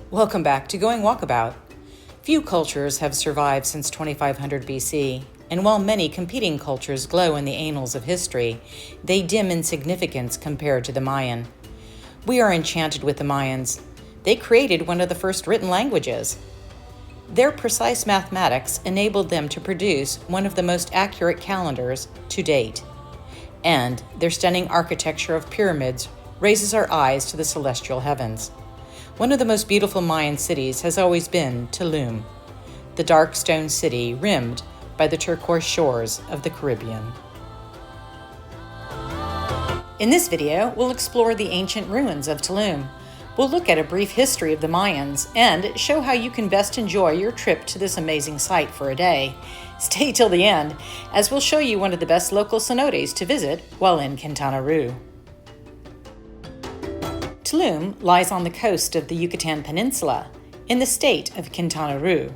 Welcome back to Going Walkabout. Few cultures have survived since 2500 BC, and while many competing cultures glow in the annals of history, they dim in significance compared to the Mayan. We are enchanted with the Mayans. They created one of the first written languages. Their precise mathematics enabled them to produce one of the most accurate calendars to date. And their stunning architecture of pyramids raises our eyes to the celestial heavens. One of the most beautiful Mayan cities has always been Tulum, the dark stone city rimmed by the turquoise shores of the Caribbean. In this video, we'll explore the ancient ruins of Tulum. We'll look at a brief history of the Mayans and show how you can best enjoy your trip to this amazing site for a day. Stay till the end, as we'll show you one of the best local cenotes to visit while in Quintana Roo. Tulum lies on the coast of the Yucatan Peninsula, in the state of Quintana Roo.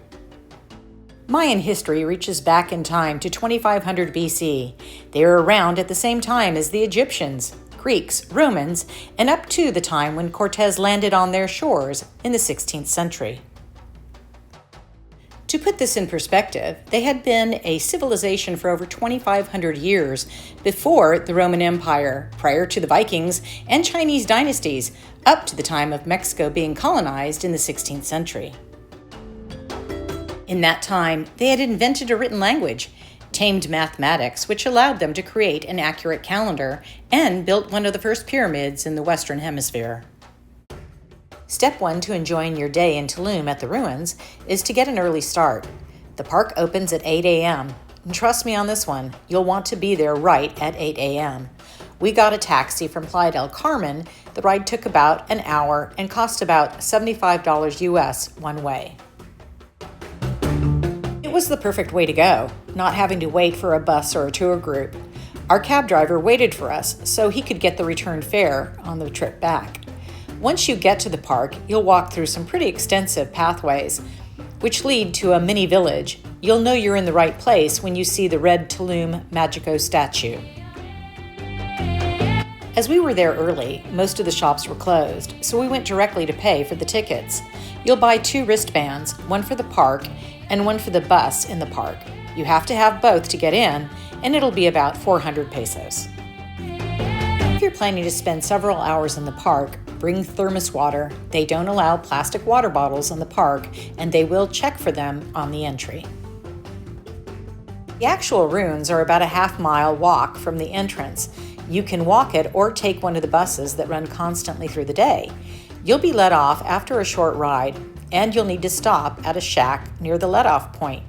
Mayan history reaches back in time to 2500 BC. They were around at the same time as the Egyptians, Greeks, Romans, and up to the time when Cortez landed on their shores in the 16th century. To put this in perspective, they had been a civilization for over 2,500 years before the Roman Empire, prior to the Vikings and Chinese dynasties, up to the time of Mexico being colonized in the 16th century. In that time, they had invented a written language, tamed mathematics, which allowed them to create an accurate calendar, and built one of the first pyramids in the Western Hemisphere. Step 1 to enjoying your day in Tulum at the ruins is to get an early start. The park opens at 8 a.m. And trust me on this one, you'll want to be there right at 8 a.m. We got a taxi from Playa del Carmen. The ride took about an hour and cost about $75 US one way. It was the perfect way to go, not having to wait for a bus or a tour group. Our cab driver waited for us so he could get the return fare on the trip back. Once you get to the park, you'll walk through some pretty extensive pathways, which lead to a mini village. You'll know you're in the right place when you see the red Tulum Magico statue. As we were there early, most of the shops were closed, so we went directly to pay for the tickets. You'll buy 2 wristbands, one for the park and one for the bus in the park. You have to have both to get in, and it'll be about 400 pesos. If you're planning to spend several hours in the park, bring thermos water. They don't allow plastic water bottles in the park, and they will check for them on the entry. The actual ruins are about a half-mile walk from the entrance. You can walk it or take one of the buses that run constantly through the day. You'll be let off after a short ride, and you'll need to stop at a shack near the let-off point.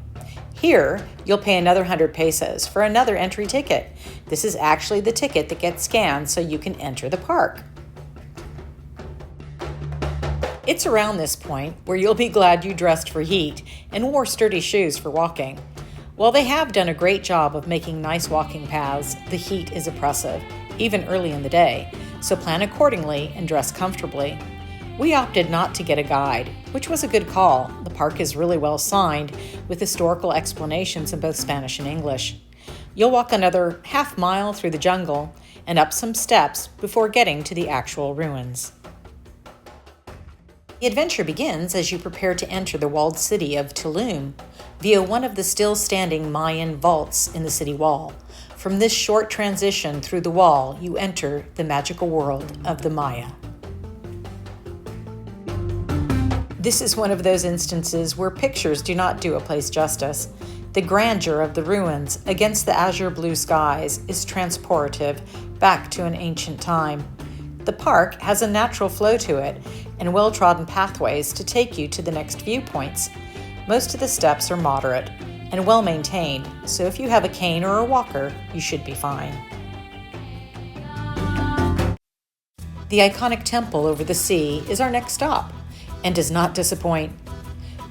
Here, you'll pay another 100 pesos for another entry ticket. This is actually the ticket that gets scanned so you can enter the park. It's around this point where you'll be glad you dressed for heat and wore sturdy shoes for walking. While they have done a great job of making nice walking paths, the heat is oppressive, even early in the day, so plan accordingly and dress comfortably. We opted not to get a guide, which was a good call. The park is really well signed, with historical explanations in both Spanish and English. You'll walk another half mile through the jungle and up some steps before getting to the actual ruins. The adventure begins as you prepare to enter the walled city of Tulum via one of the still-standing Mayan vaults in the city wall. From this short transition through the wall, you enter the magical world of the Maya. This is one of those instances where pictures do not do a place justice. The grandeur of the ruins against the azure blue skies is transportive back to an ancient time. The park has a natural flow to it and well-trodden pathways to take you to the next viewpoints. Most of the steps are moderate and well-maintained, so if you have a cane or a walker, you should be fine. The iconic temple over the sea is our next stop, and does not disappoint.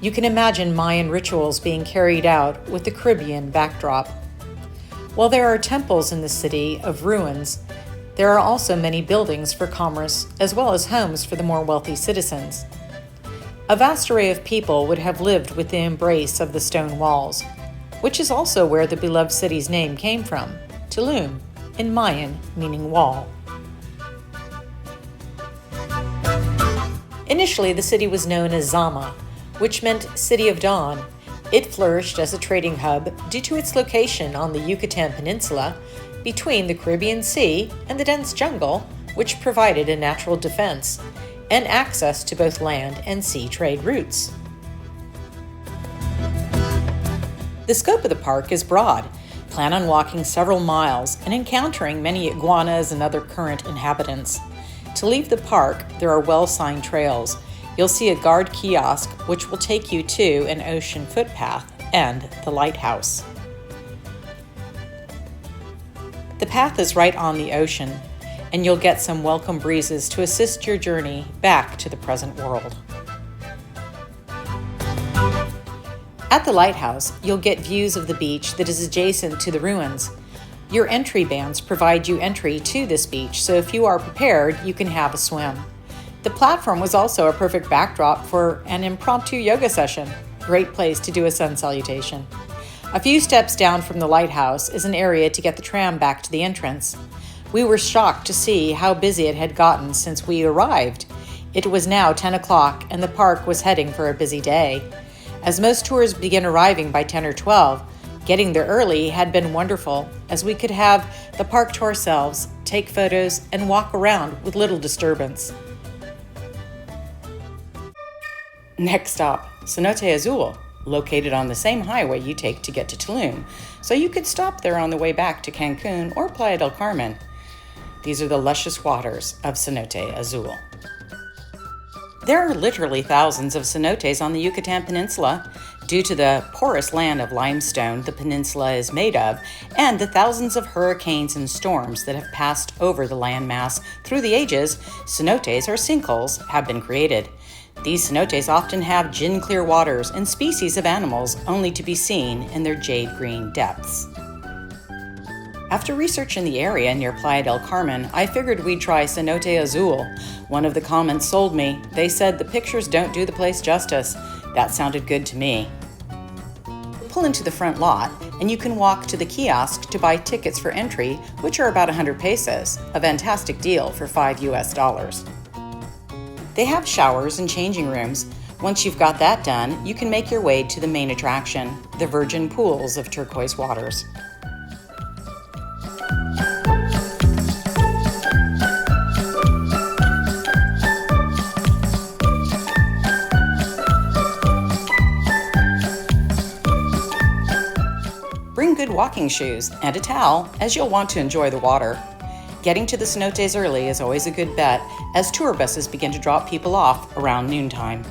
You can imagine Mayan rituals being carried out with the Caribbean backdrop. While there are temples in the city of ruins, there are also many buildings for commerce, as well as homes for the more wealthy citizens. A vast array of people would have lived with the embrace of the stone walls, which is also where the beloved city's name came from, Tulum, in Mayan meaning wall. Initially, the city was known as Zama, which meant City of Dawn. It flourished as a trading hub due to its location on the Yucatan Peninsula between the Caribbean Sea and the dense jungle, which provided a natural defense and access to both land and sea trade routes. The scope of the park is broad. Plan on walking several miles and encountering many iguanas and other current inhabitants. To leave the park, there are well-signed trails. You'll see a guard kiosk, which will take you to an ocean footpath and the lighthouse. The path is right on the ocean, and you'll get some welcome breezes to assist your journey back to the present world. At the lighthouse, you'll get views of the beach that is adjacent to the ruins. Your entry bands provide you entry to this beach, so if you are prepared, you can have a swim. The platform was also a perfect backdrop for an impromptu yoga session. Great place to do a sun salutation. A few steps down from the lighthouse is an area to get the tram back to the entrance. We were shocked to see how busy it had gotten since we arrived. It was now 10 o'clock and the park was heading for a busy day. As most tours begin arriving by 10 or 12, getting there early had been wonderful, as we could have the park to ourselves, take photos, and walk around with little disturbance. Next stop, Cenote Azul, located on the same highway you take to get to Tulum, so you could stop there on the way back to Cancun or Playa del Carmen. These are the luscious waters of Cenote Azul. There are literally thousands of cenotes on the Yucatan Peninsula. Due to the porous land of limestone the peninsula is made of, and the thousands of hurricanes and storms that have passed over the landmass through the ages, cenotes or sinkholes have been created. These cenotes often have gin-clear waters and species of animals only to be seen in their jade-green depths. After research in the area near Playa del Carmen, I figured we'd try Cenote Azul. One of the comments sold me. They said the pictures don't do the place justice. That sounded good to me. Pull into the front lot, and you can walk to the kiosk to buy tickets for entry, which are about 100 pesos, a fantastic deal for $5. They have showers and changing rooms. Once you've got that done, you can make your way to the main attraction, the virgin pools of turquoise waters. Bring good walking shoes and a towel, as you'll want to enjoy the water. Getting to the cenotes early is always a good bet, as tour buses begin to drop people off around noontime.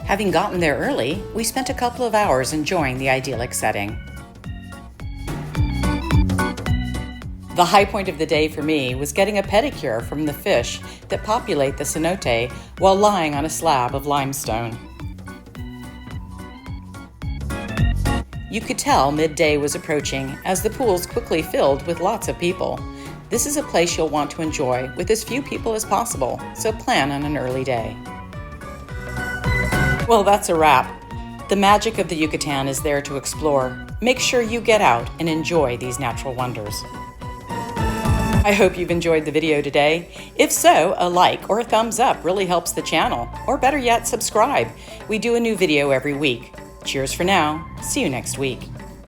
Having gotten there early, we spent a couple of hours enjoying the idyllic setting. The high point of the day for me was getting a pedicure from the fish that populate the cenote while lying on a slab of limestone. You could tell midday was approaching as the pools quickly filled with lots of people. This is a place you'll want to enjoy with as few people as possible, so plan on an early day. Well, that's a wrap. The magic of the Yucatan is there to explore. Make sure you get out and enjoy these natural wonders. I hope you've enjoyed the video today. If so, a like or a thumbs up really helps the channel, or better yet, subscribe. We do a new video every week. Cheers for now. See you next week.